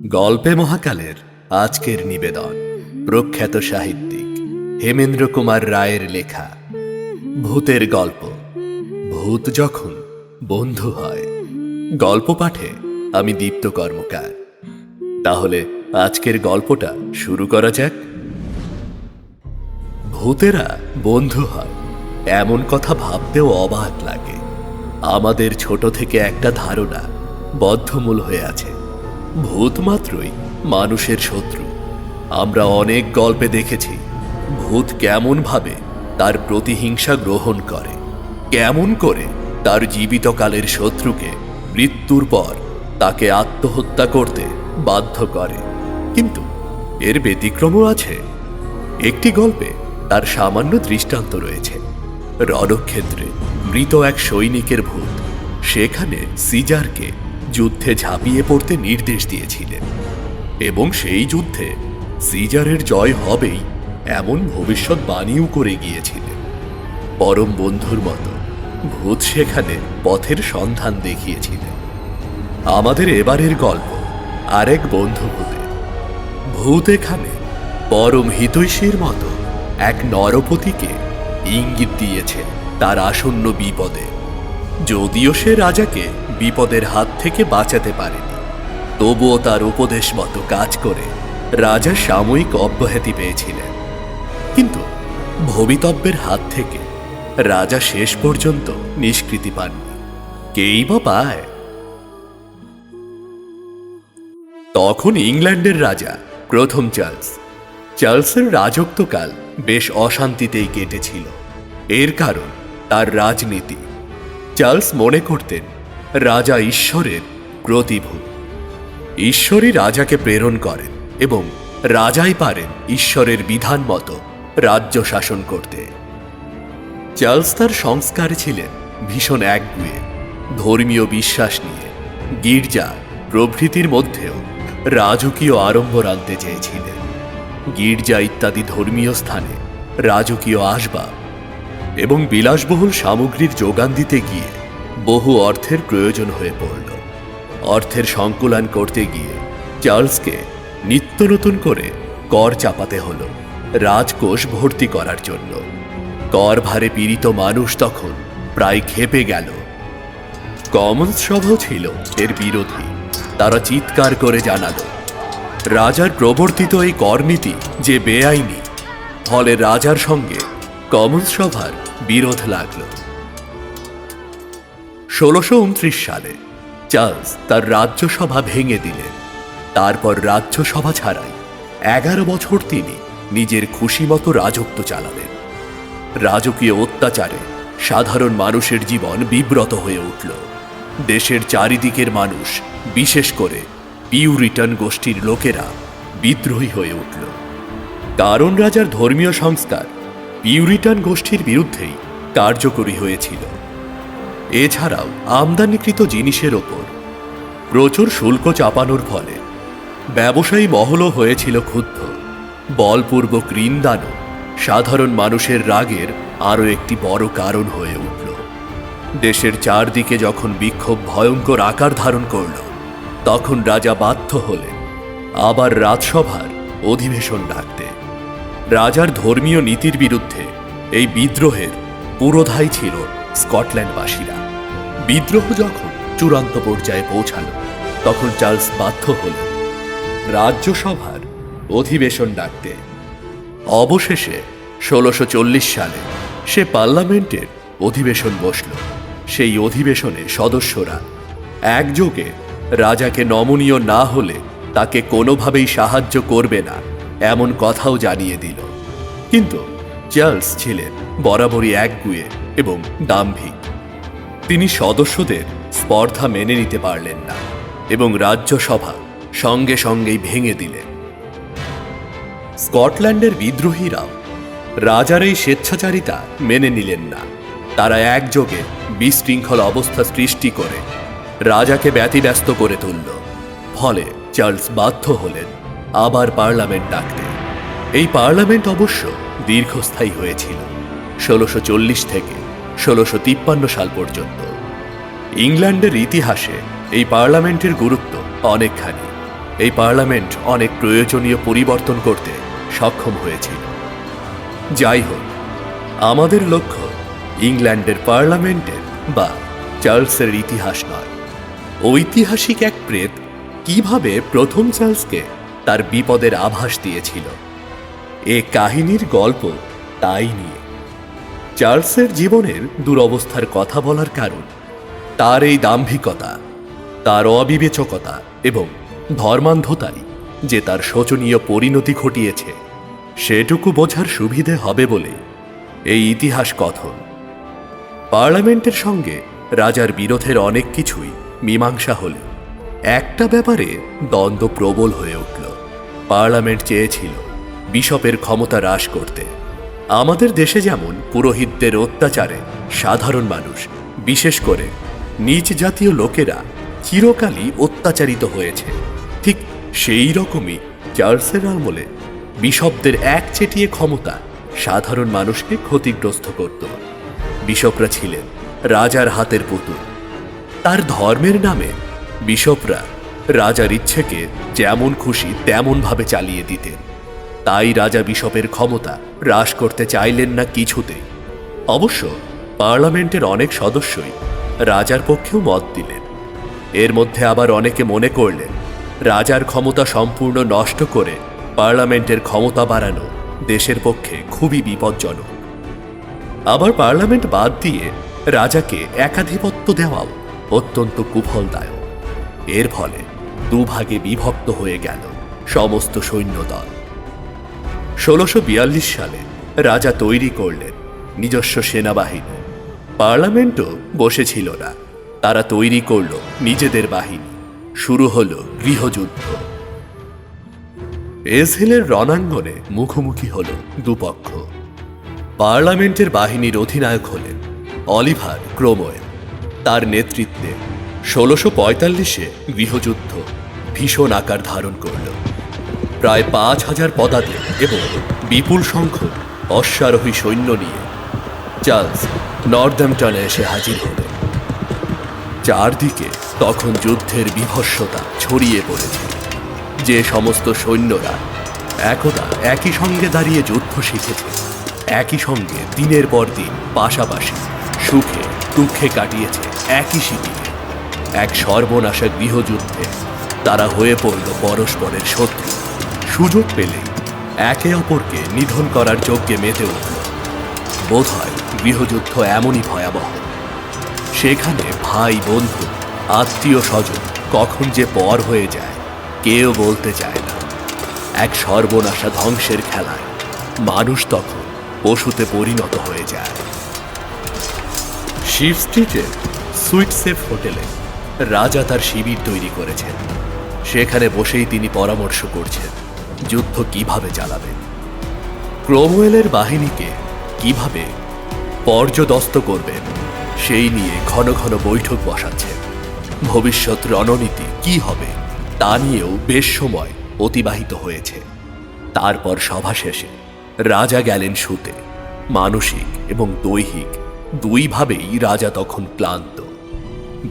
গল্পে মহাকালের আজকের নিবেদন প্রখ্যাত সাহিত্যিক হেমেন্দ্র কুমার রায়ের লেখা ভূতের গল্প। ভূত যখন বন্ধু হয়। গল্প পাঠে আমি দীপ্ত কর্মকার। তাহলে আজকের গল্পটা শুরু করা যাক। ভূতেরা বন্ধু হয় এমন কথা ভাবতেও অবাক লাগে। আমাদের ছোট থেকে একটা ধারণা বদ্ধমূল হয়ে আছে, ভূত মাত্রই মানুষের শত্রু। আমরা অনেক গল্পে দেখেছি ভূত কেমন ভাবে তার প্রতিহিংসা গ্রহণ করে, কেমন করে তার জীবিতকালের শত্রুকে মৃত্যুর পর তাকে আত্মহত্যা করতে বাধ্য করে। কিন্তু এর ব্যতিক্রমও আছে। একটি গল্পে তার সামান্য দৃষ্টান্ত রয়েছে। রণক্ষেত্রে মৃত এক সৈনিকের ভূত সেখানে সিজারকে যুদ্ধে ঝাঁপিয়ে পড়তে নির্দেশ দিয়েছিলেন এবং সেই যুদ্ধে সিজারের জয় হবেই এমন ভবিষ্যৎবাণীও করে গিয়েছিলেন। পরম বন্ধুর মতো ভূত সেখানে পথের সন্ধান দেখিয়েছিলেন। আমাদের এবারের গল্প আরেক বন্ধু ভূতের। ভূত এখানে পরম হিতৈষীর মতো এক নরপতিকে ইঙ্গিত দিয়েছে তার আসন্ন বিপদে। যদিও সে রাজাকে বিপদের হাত থেকে বাঁচাতে পারেনি, তবুও তার উপদেশ মতো কাজ করে রাজা সাময়িক অব্যাহতি পেয়েছিলেন। কিন্তু ভবিতব্যের হাত থেকে রাজা শেষ পর্যন্ত নিষ্কৃতি পাননি। কেই বা পায়? তখন ইংল্যান্ডের রাজা প্রথম চার্লসের রাজত্বকাল বেশ অশান্তিতেই কেটেছিল। এর কারণ তার রাজনীতি। চার্লস মনে করতেন রাজা ঈশ্বরের প্রতিভূ। ঈশ্বরই রাজাকে প্রেরণ করেন এবং রাজাই পারেন ঈশ্বরের বিধান মতো রাজ্য শাসন করতে। চার্লস তার সংস্কারে ছিলেন ভীষণ একগুঁয়ে। ধর্মীয় বিশ্বাস নিয়ে গির্জা প্রভৃতির মধ্যেও রাজকীয় আড়ম্বর আনতে চেয়েছিলেন। গির্জা ইত্যাদি ধর্মীয় স্থানে রাজকীয় আসবাব এবং বিলাসবহুল সামগ্রীর যোগান দিতে গিয়ে বহু অর্থের প্রয়োজন হয়ে পড়ল। অর্থের সংকুলান করতে গিয়ে চার্লসকে নিত্য নতুন করে কর চাপাতে হলো রাজকোষ ভর্তি করার জন্য। কর ভারে পীড়িত মানুষ তখন প্রায় ক্ষেপে গেল। কমন্স সভাও ছিল এর বিরোধী। তারা চিৎকার করে জানালো রাজার প্রবর্তিত এই করনীতি যে বেআইনি। ফলে রাজার সঙ্গে কমন্স সভার বিরোধ লাগল। 1629 সালে চার্লস তার রাজ্যসভা ভেঙে দিলেন। তারপর রাজ্যসভা ছাড়াই 11 বছর তিনি নিজের খুশিমতো রাজত্ব চালালেন। রাজকীয় অত্যাচারে সাধারণ মানুষের জীবন বিব্রত হয়ে উঠল। দেশের চারিদিকের মানুষ, বিশেষ করে পিউরিটান গোষ্ঠীর লোকেরা বিদ্রোহী হয়ে উঠল। কারণ রাজার ধর্মীয় সংস্কার পিউরিটান গোষ্ঠীর বিরুদ্ধেই কার্যকরী হয়েছিল। এছাড়াও আমদানিকৃত জিনিসের ওপর প্রচুর শুল্ক চাপানোর ফলে ব্যবসায়ী মহলও হয়েছিল ক্ষুব্ধ। বলপূর্বক ঋণ দানও সাধারণ মানুষের রাগের আরও একটি বড় কারণ হয়ে উঠল। দেশের চারদিকে যখন বিক্ষোভ ভয়ঙ্কর আকার ধারণ করল, তখন রাজা বাধ্য হলেন আবার রাজসভার অধিবেশন ডাকতে। রাজার ধর্মীয় নীতির বিরুদ্ধে এই বিদ্রোহের পুরোধাই ছিল স্কটল্যান্ডবাসীরা। বিদ্রোহ যখন চূড়ান্ত পর্যায়ে পৌঁছাল, তখন চার্লস বাধ্য হলেন রাজ্যসভার অধিবেশন ডাকতে। অবশেষে 1640 সালে সে পার্লামেন্টের অধিবেশন বসল। সেই অধিবেশনে সদস্যরা একযোগে রাজাকে নমনীয় না হলে তাকে কোনোভাবেই সাহায্য করবে না এমন কথাও জানিয়ে দিল। কিন্তু চার্লস ছিলেন বরাবরই একগুঁয়ে এবং দাম্ভিক। তিনি সদস্যদের স্পর্ধা মেনে নিতে পারলেন না এবং রাজ্যসভা সঙ্গে সঙ্গেই ভেঙে দিলেন। স্কটল্যান্ডের বিদ্রোহীরাও রাজার এই স্বেচ্ছাচারিতা মেনে নিলেন না। তারা একযোগে বিশৃঙ্খল অবস্থা সৃষ্টি করে রাজাকে ব্যতিব্যস্ত করে তুলল। ফলে চার্লস বাধ্য হলেন আবার পার্লামেন্ট ডাকতে। এই পার্লামেন্ট অবশ্য দীর্ঘস্থায়ী হয়েছিল, 1640 থেকে 1653 সাল পর্যন্ত। ইংল্যান্ডের ইতিহাসে এই পার্লামেন্টের গুরুত্ব অনেকখানি। এই পার্লামেন্ট অনেক প্রয়োজনীয় পরিবর্তন করতে সক্ষম হয়েছিল। যাই হোক, আমাদের লক্ষ্য ইংল্যান্ডের পার্লামেন্টের বা চার্লসের ইতিহাস নয়। ঐতিহাসিক এক প্রেত কিভাবে প্রথম চার্লসকে তার বিপদের আভাস দিয়েছিল, এ কাহিনীর গল্প তাই নিয়ে। চার্লসের জীবনের দুরবস্থার কথা বলার কারণ তার এই দাম্ভিকতা, তার অবিবেচকতা এবং ধর্মান্ধতাই যে তার শোচনীয় পরিণতি ঘটিয়েছে, সেটুকু বোঝার সুবিধে হবে বলে এই ইতিহাস কথন। পার্লামেন্টের সঙ্গে রাজার বিরোধের অনেক কিছুই মীমাংসা হলে একটা ব্যাপারে দ্বন্দ্ব প্রবল হয়ে উঠল। পার্লামেন্ট চেয়েছিল বিশপের ক্ষমতা হ্রাস করতে। আমাদের দেশে যেমন পুরোহিতদের অত্যাচারে সাধারণ মানুষ, বিশেষ করে নিচ জাতীয় লোকেরা চিরকালই অত্যাচারিত হয়েছে, ঠিক সেই রকমই চার্লসের আমলে বিশপদের একচেটিয়ে ক্ষমতা সাধারণ মানুষকে ক্ষতিগ্রস্ত করত। বিশপরা ছিলেন রাজার হাতের পুতুল। তার ধর্মের নামে বিশপরা রাজার ইচ্ছেকে যেমন খুশি তেমনভাবে চালিয়ে দিতেন। তাই রাজা বিশপের ক্ষমতা হ্রাস করতে চাইলেন না কিছুতেই। অবশ্য পার্লামেন্টের অনেক সদস্যই রাজার পক্ষেও মত দিলেন। এর মধ্যে আবার অনেকে মনে করলেন রাজার ক্ষমতা সম্পূর্ণ নষ্ট করে পার্লামেন্টের ক্ষমতা বাড়ানো দেশের পক্ষে খুবই বিপজ্জনক। আবার পার্লামেন্ট বাদ দিয়ে রাজাকে একাধিপত্য দেওয়াও অত্যন্ত কুফলদায়ক। এর ফলে দুভাগে বিভক্ত হয়ে গেল সমস্ত সৈন্যদল। 1642 সালে রাজা তৈরি করলেন নিজস্ব সেনাবাহিনী। পার্লামেন্টও বসেছিল না, তারা তৈরি করল নিজেদের বাহিনী। শুরু হলো গৃহযুদ্ধ। এজহিলের রণাঙ্গনে মুখোমুখি হল দুপক্ষ। পার্লামেন্টের বাহিনীর অধিনায়ক হলেন অলিভার ক্রোমওয়েল। তার নেতৃত্বে 1645-এ গৃহযুদ্ধ ভীষণ আকার ধারণ করল। প্রায় 5000 পদাতিক এবং বিপুল সংখ্যক অশ্বারোহী সৈন্য নিয়ে চার্লস নর্দাম্পটনে এসে হাজির হলেন। চারদিকে তখন যুদ্ধের বীভৎসতা ছড়িয়ে পড়েছে। যে সমস্ত সৈন্যরা একদা একই সঙ্গে দাঁড়িয়ে যুদ্ধ শিখেছে, একই সঙ্গে দিনের পর দিন পাশাপাশি সুখে দুঃখে কাটিয়েছে একই শিবিরে, এক সর্বনাশা গৃহযুদ্ধে তারা হয়ে পড়ল পরস্পরের শত্রু। সুযোগ পেলেই একে অপরকে নিধন করার যজ্ঞে মেতে উঠল। বোধহয় গৃহযুদ্ধ এমনই ভয়াবহ, সেখানে ভাই, বন্ধু, আত্মীয় স্বজন কখন যে পর হয়ে যায় কেউ বলতে চায় না। এক সর্বনাশা ধ্বংসের খেলায় মানুষ তখন পশুতে পরিণত হয়ে যায়। শিব স্ট্রিটের সুইটসেফ হোটেলে রাজা তার শিবির তৈরি করেছেন। সেখানে বসেই তিনি পরামর্শ করছেন যুদ্ধ কিভাবে চালাবেন, ক্রোমওয়েলের বাহিনীকে কিভাবে পর্যদস্ত করবেন সেই নিয়ে ঘন ঘন বৈঠক বসাচ্ছেন। ভবিষ্যৎ রণনীতি কি হবে তা নিয়েও বেশ সময় অতিবাহিত হয়েছে। তারপর সভা শেষে রাজা গেলেন শুতে। মানসিক এবং দৈহিক দুইভাবেই রাজা তখন ক্লান্ত।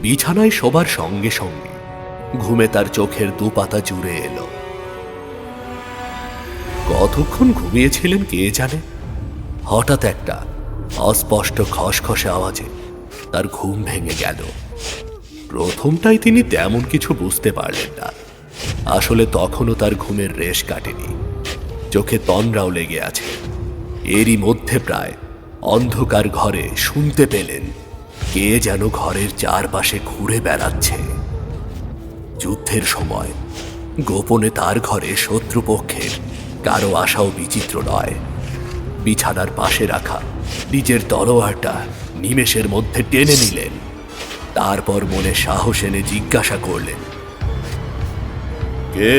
বিছানায় শোবার সঙ্গে সঙ্গে ঘুমে তার চোখের দুপাতা জুড়ে এলো। কতক্ষণ ঘুমিয়েছিলেন কে জানে। হঠাৎ একটা অস্পষ্ট খসখসে আওয়াজে তার ঘুম ভেঙে গেল। প্রথমটাই তিনি তেমন কিছু বুঝতে পারলেন না। আসলে তখনও তার ঘুমের রেশ কাটেনি, চোখে তন্দ্রাও লেগে আছে। এরই মধ্যে প্রায় অন্ধকার ঘরে শুনতে পেলেন কে যেন ঘরের চারপাশে ঘুরে বেড়াচ্ছে। যুদ্ধের সময় গোপনে তার ঘরে শত্রুপক্ষের কারো আশাও বিচিত্র নয়। বিছানার পাশে রাখা নিজের তলোয়ারটা নিমেষের মধ্যে টেনে নিলেন। তারপর মনে সাহস এনে জিজ্ঞাসা করলেন, কে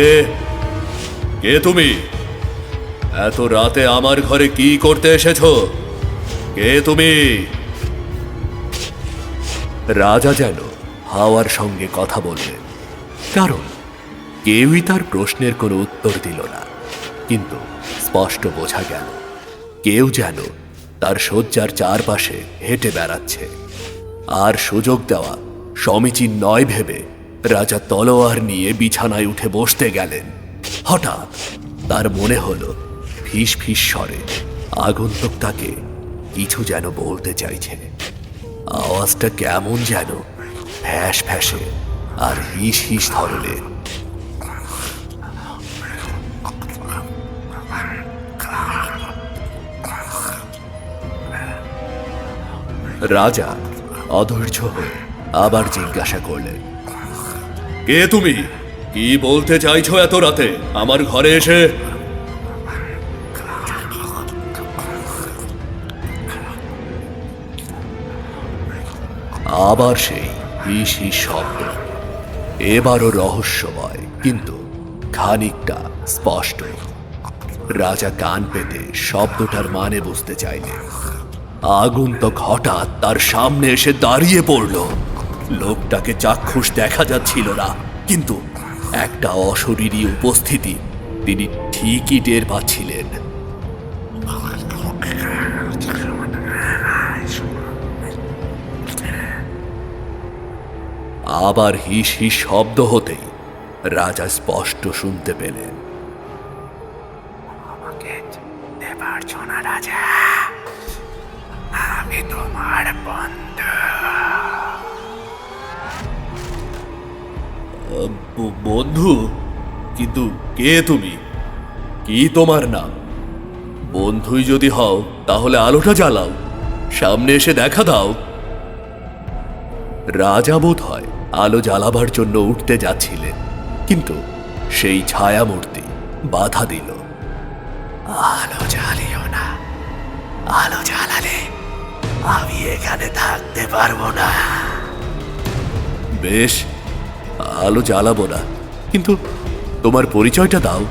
কে তুমি? এত রাতে আমার ঘরে কি করতে এসেছো? কে তুমি? রাজা যেন হাওয়ার সঙ্গে কথা বললেন, কারণ কেউই তার প্রশ্নের কোনো উত্তর দিল না। কিন্তু স্পষ্ট বোঝা গেল কেউ যেন তার শয্যার চারপাশে হেঁটে বেড়াচ্ছে। আর সুযোগ দেওয়া সমীচীন নয় ভেবে রাজা তলোয়ার নিয়ে বিছানায় উঠে বসতে গেলেন। হঠাৎ তার মনে হলো ফিস ফিস স্বরে আগন্তুক তাকে কিছু যেন বলতে চাইছে। আওয়াজটা কেমন যেন ফ্যাস ফ্যাসে আর হিস হিস ধরনের। রাজা অধৈর্য হয়ে আবার জিজ্ঞাসা করলেন, কে তুমি? কি বলতে চাইছো এত রাতে আমার ঘরে এসে? আবার সেই হিস হিস শব্দ, এবারও রহস্যময় কিন্তু খানিকটা স্পষ্ট। রাজা কান পেতে শব্দটার মানে বুঝতে চাইলেন। আগন্তুক হঠাৎ তার সামনে এসে দাঁড়িয়ে পড়ল। লোকটাকে চাক্ষুষ দেখা যাচ্ছিল না, কিন্তু একটা অশরীরী উপস্থিতি তিনি ঠিকই টের পাচ্ছিলেন। আবার হিস হিস শব্দ হতেই রাজা স্পষ্ট শুনতে পেলেন, আমাকে চিনতে পারছো না রাজা? আমি তোমার বন্ধু। বন্ধু? কিন্তু কে তুমি? কি তোমার নাম? বন্ধুই যদি হও তাহলে আলোটা জ্বালাও, সামনে এসে দেখা দাও। রাজা বোধ হয় আলো জ্বালাবার জন্য উঠতে যাচ্ছিলেন, কিন্তু সেই ছায়ামূর্তি বাধা দিল। আলো জ্বালিও না, আলো জ্বালালে আমি এখানে থাকতে পারবো না। বেশ, আলো জ্বালাবো না, কিন্তু তোমার পরিচয়টা দাও।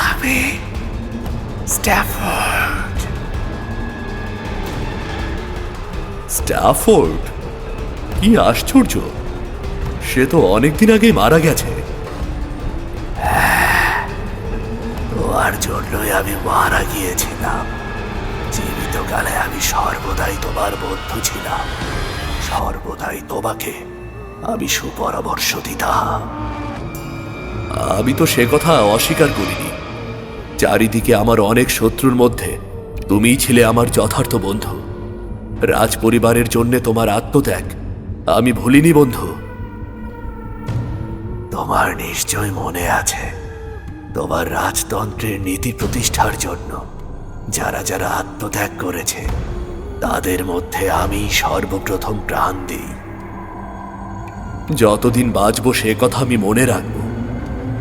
আমি স্ট্যাফোর্ড। স্ট্যাফোর্ড? কি আশ্চর্য, সে তো অনেকদিন আগেই মারা গেছে। তোমার জন্যই আমি মারা গিয়েছিলাম। জীবিতকালে আমি সর্বদাই তোমার বন্ধু ছিলাম, সর্বদাই তোমাকে আমি সুপরামর্শ দিতাম। আমি তো সে কথা অস্বীকার করিনি। চারিদিকে আমার অনেক শত্রুর মধ্যে তুমিই ছিলে আমার যথার্থ বন্ধু। রাজ পরিবারের জন্য তোমার আত্মত্যাগ আমি ভুলিনি বন্ধু। তোমার নিশ্চয় মনে আছে, তোমার রাজতন্ত্রের নীতি প্রতিষ্ঠার জন্য যারা যারা আত্মত্যাগ করেছে তাদের মধ্যে আমি সর্বপ্রথম প্রাণ দিই। যতদিন বাঁচব সে কথা আমি মনে রাখব।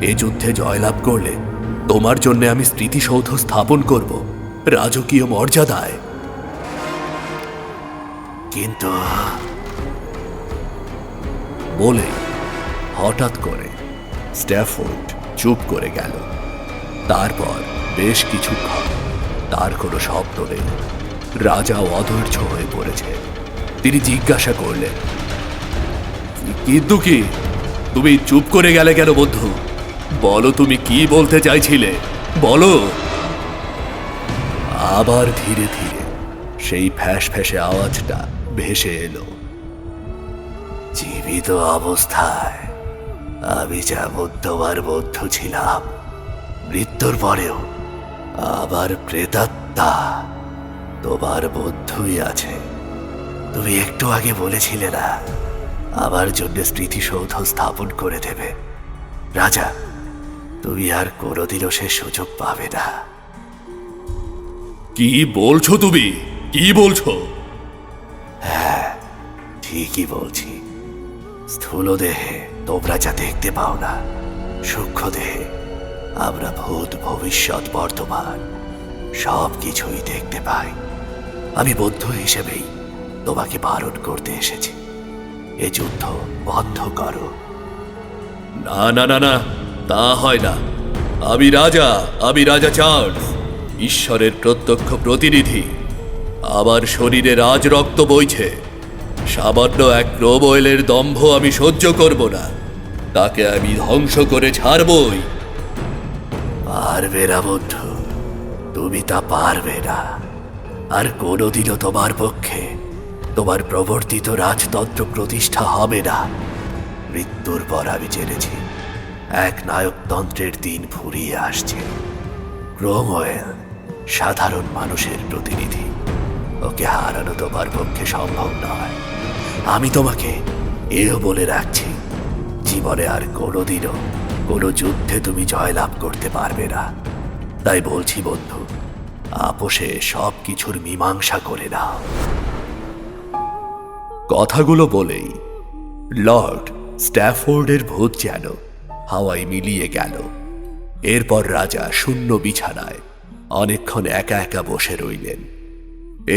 এ যুদ্ধে জয়লাভ করলে তোমার জন্য আমি স্মৃতিসৌধ স্থাপন করব রাজকীয় মর্যাদায়। কিন্তু বলে হঠাৎ করে স্ট্যাফোর্ড চুপ করে গেল। তারপর বেশ কিছুক্ষণ তার কোনো শব্দ নেই। রাজাও অধৈর্য হয়ে পড়েছে। তিনি জিজ্ঞাসা করলেন, কিন্তু কি, তুমি চুপ করে গেলে কেন বন্ধু? বলো, তুমি কি বলতে চাইছিলে, বলো। আবার ধীরে ধীরে সেই ফ্যাস ফ্যাসে আওয়াজটা ভেসে এলো। জীবিত অবস্থায় আমি যেমন তোমার বন্ধু ছিলাম, মৃত্যুর পরেও আবার প্রেতাত্মা তোমার বন্ধুই আছে। তুমি একটু আগে বলেছিলে না আমার জন্য স্মৃতিসৌধ স্থাপন করে দেবে? রাজা, তুমি আর কোনোদিনও সে সুযোগ পাবে না। কি বলছো তুমি? কি বলছো? ঠিকই বলছি। স্থূল দেহে তোমরা যা দেখতে পাও না, সূক্ষ্ম দেহে আমরা ভূত ভবিষ্যৎ বর্তমান সব কিছুই দেখতে পাই। আমি বন্ধু হিসেবেই তোমাকে বারণ করতে এসেছি, এ যুদ্ধ বন্ধ করো। না না না না, তা হয় না। আমি রাজা চার্লস, ঈশ্বরের প্রত্যক্ষ প্রতিনিধি। আমার শরীরে রাজ রক্ত বইছে। সামান্য এক ক্রোমওয়েলের দম্ভ আমি সহ্য করব না। তাকে আমি ধ্বংস করে ছাড়বই। পারবে না বন্ধু, তুমি তা পারবে না। আর কোনোদিনও তোমার পক্ষে তোমার প্রবর্তিত রাজতন্ত্র প্রতিষ্ঠা হবে না। মৃত্যুর পর আমি জেনেছি এক নায়কতন্ত্রের দিন ফুরিয়ে আসছে। ক্রোমওয়েল সাধারণ মানুষের প্রতিনিধি। ওকে হারানো তোমার পক্ষে সম্ভব নয়। আমি তোমাকে এও বলে রাখছি, জীবনে আর কোনোদিনও কোনো যুদ্ধে তুমি জয়লাভ করতে পারবে না। তাই বলছি বন্ধু, আপোষে সব কিছুর মীমাংসা করে নাও। কথাগুলো বলেই লর্ড স্ট্যাফোর্ডের ভূত যেন হাওয়ায় মিলিয়ে গেল। এরপর রাজা শূন্য বিছানায় অনেকক্ষণ একা একা বসে রইলেন।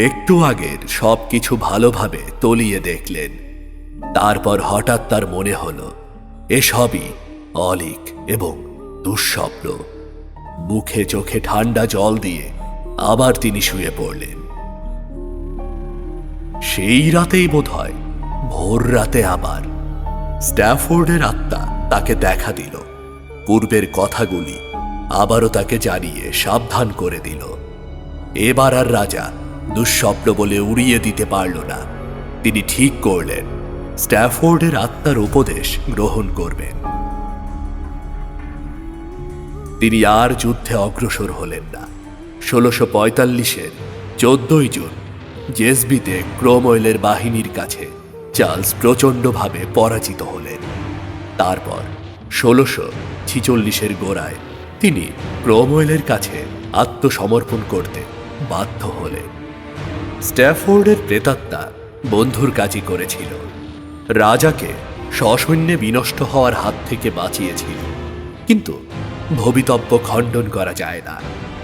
একটু আগের সবকিছু ভালোভাবে তলিয়ে দেখলেন। তারপর হঠাৎ তার মনে হলো এসবই অলীক এবং দুঃস্বপ্ন। মুখে চোখে ঠান্ডা জল দিয়ে আবার তিনি শুয়ে পড়লেন। সেই রাতেই বোধহয় ভোর রাতে আবার স্ট্যাফোর্ডের আত্মা তাকে দেখা দিল। পূর্বের কথাগুলি আবারও তাকে জানিয়ে সাবধান করে দিল। এবার আর রাজা দুঃস্বপ্ন বলে উড়িয়ে দিতে পারল না। তিনি ঠিক করলেন স্ট্যাফোর্ডের আত্মার উপদেশ গ্রহণ করবেন। তিনি আর যুদ্ধে অগ্রসর হলেন না। 1645-এর 14 জুন জেসবিতে ক্রোমওয়েলের বাহিনীর কাছে চার্লস প্রচণ্ডভাবে পরাজিত হলেন। তারপর 1646-এর গোড়ায় তিনি ক্রোমওয়েলের কাছে আত্মসমর্পণ করতে বাধ্য হলেন। স্ট্যাফোর্ডের প্রেতাত্মা বন্ধুর কাজই করেছিল। রাজাকে সসৈন্যে বিনষ্ট হওয়ার হাত থেকে বাঁচিয়েছিল। কিন্তু ভবিতব্য খণ্ডন করা যায় না,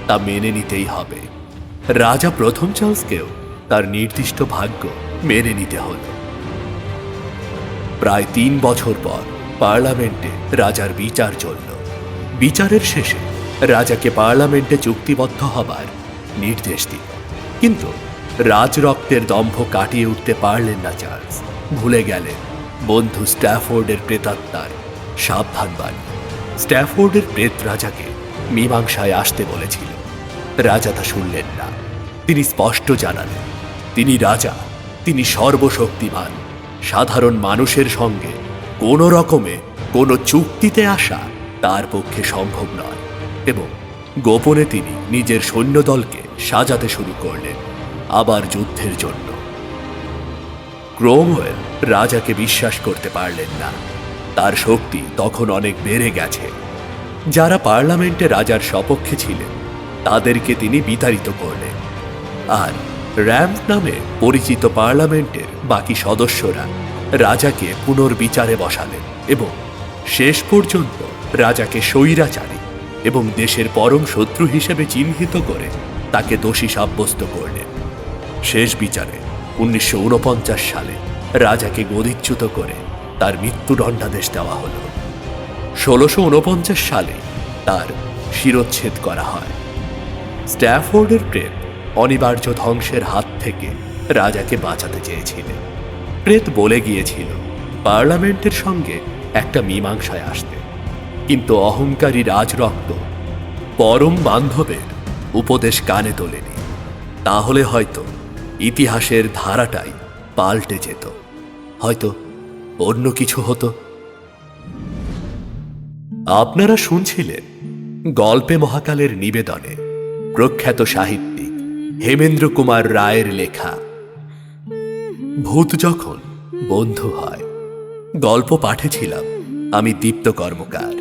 তা মেনে নিতেই হবে। রাজা প্রথম চার্লসকেও তার নির্দিষ্ট ভাগ্য মেনে নিতে হল। প্রায় 3 বছর পর পার্লামেন্টে রাজার বিচার চলল। বিচারের শেষে রাজাকে পার্লামেন্টে চুক্তিবদ্ধ হবার নির্দেশ দিল। কিন্তু রাজরক্তের দম্ভ কাটিয়ে উঠতে পারলেন না চার্লস। ভুলে গেলেন বন্ধু স্ট্যাফোর্ডের প্রেতাত্মার সাবধান বাণী। স্ট্যাফোর্ডের প্রেত রাজাকে মীমাংসায় আসতে বলেছিল। রাজা তা শুনলেন না। তিনি স্পষ্ট জানালেন তিনি রাজা, তিনি সর্বশক্তিমান। সাধারণ মানুষের সঙ্গে কোনো রকমে কোনো চুক্তিতে আসা তার পক্ষে সম্ভব নয়। এবং গোপনে তিনি নিজের সৈন্যদলকে সাজাতে শুরু করলেন আবার যুদ্ধের জন্য। ক্রোমওয়েল রাজাকে বিশ্বাস করতে পারলেন না। তার শক্তি তখন অনেক বেড়ে গেছে। যারা পার্লামেন্টে রাজার সপক্ষে ছিলেন তাদেরকে তিনি বিতাড়িত করলেন। আর র্যাম্প নামে পরিচিত পার্লামেন্টের বাকি সদস্যরা রাজাকে পুনর্বিচারে বসালেন এবং শেষ পর্যন্ত রাজাকে স্বৈরাচারী এবং দেশের পরম শত্রু হিসেবে চিহ্নিত করে তাকে দোষী সাব্যস্ত করলেন। শেষ বিচারে 1949 সালে রাজাকে গদিচ্যুত করে তার মৃত্যুদণ্ডাদেশ দেওয়া হল। 1649 সালে তার শিরচ্ছেদ করা হয়। স্ট্যাফোর্ডের প্রেত অনিবার্য ধ্বংসের হাত থেকে রাজাকে বাঁচাতে চেয়েছিলেন। প্রেত বলে গিয়েছিল পার্লামেন্টের সঙ্গে একটা মীমাংসায় আসতে। কিন্তু অহংকারী রাজরক্ত পরম বান্ধবের উপদেশ কানে তোলেনি। তাহলে হয়তো ইতিহাসের ধারাটাই পাল্টে যেত, হয়তো অন্য কিছু হতো। আপনারা শুনছিলেন গল্পে মহাকালের নিবেদনে প্রখ্যাত সাহিত্যিক হেমেন্দ্র কুমার রায়ের লেখা ভূত যখন বন্ধু হয়। গল্প পাঠে ছিলাম আমি দীপ্ত কর্মকার।